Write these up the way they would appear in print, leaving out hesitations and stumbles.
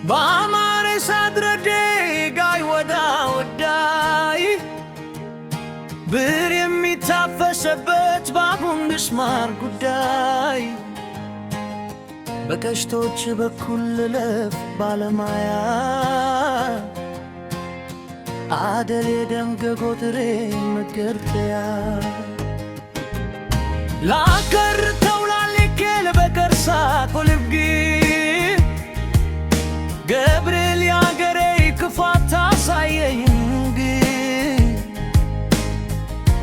በአማረ ሳድረዴ ጋይ ወዳ ወዳይ ብር የሚታፈሰበት ባቡን ምስማር ጉዳይ በቀሽቶች በኩል ልለፍ ባለማያ አደሬ ደም ገጎትሬ መገርተያ ላከር ተውላልኬል በቀርሳ ቆልብጊ ገብርኤል ያገሬ ክፋት አሳየኝ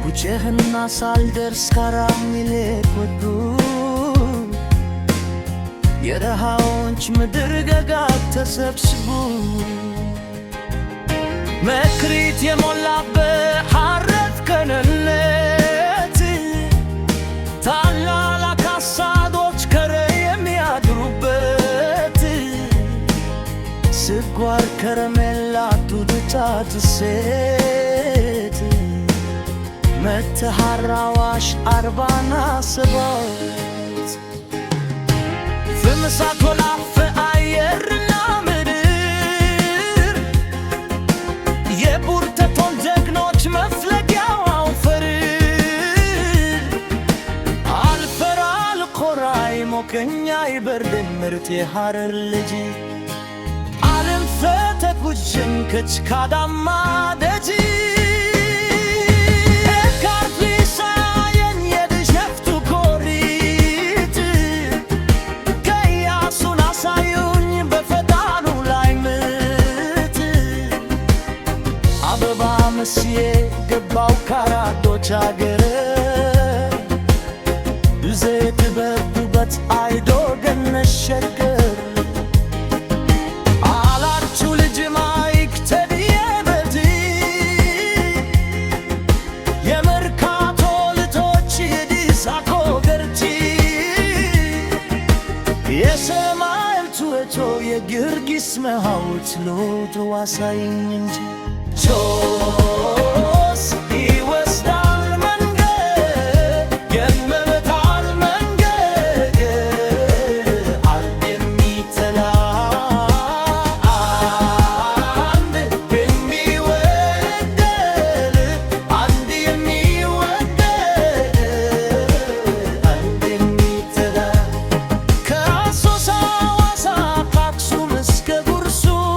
ጉቼህና ሳልደርስ ካራሚሌ ወዱ የረሃዎች ምድር ገጋት ተሰብስቡ መክሪት የሞላበት ሐረት ከነለት ታላላቅ አሳዶች ከረ የሚያድሩበት ስኳር ከረሜላ ዱድታ ትሴት መተሐራዋሽ አርባና ሰባት ፍምሳት ወላፍ አየርና ምድር የቡርተቶን ጀግኖች መፍለጊያው አውፈር አልፈራ አልኮራይ ሞከኛ ይበርድን ምርት የሐረር ልጅ ዓለም ፈተኩችን ከች ካዳማ ደጅ መስዬ ገባው ካራዶች አገረ ብዜት በቡበት አይዶ ገነሸገር አላችሁ ልጅ ማይክ ተድየበት የመርካቶ ልቶች የዲሳኮ ገርቲ የሰማይልቱ እቶ የጊዮርጊስ መሃውት ሎቶ ዋሳይኝ እንጂ ቾስ ይወስዳል መንገድ የመመታል መንገድ አንድ የሚተላ አንድ የሚወደድ አንድ የሚወደድ አንድ የሚተላ ከአሶሳ ሐዋሳ ከአክሱም እስከ ጉርሱም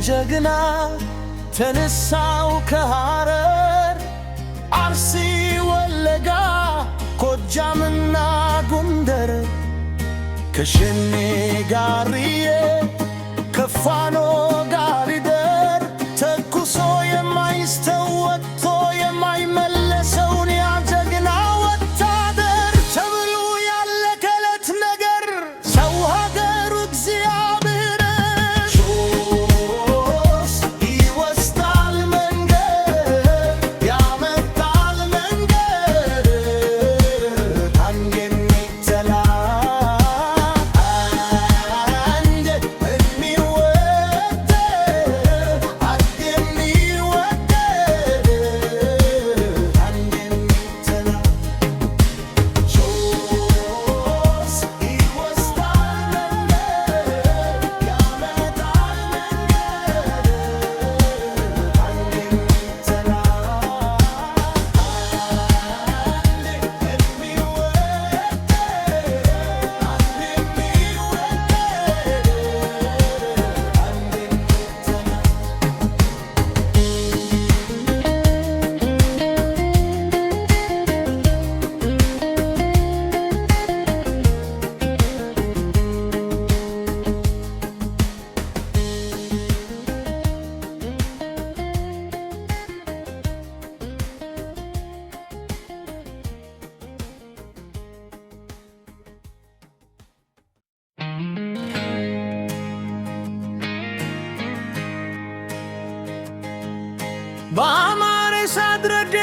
ጀግና ተነሳው ከሐረር አርሲ ወለጋ ጎጃምና ጎንደር ከሸኔ ጋርዬ ከፋኖ ጋር ይደር ተኩሶ የማይስተው ወጥቶ የማይመለሰውን ያ ጀግና ወታደር ተብሎ ያለከለት ነገር ሰው ሀገሩ እግዚአብሔር በአማረ ሳድረዴ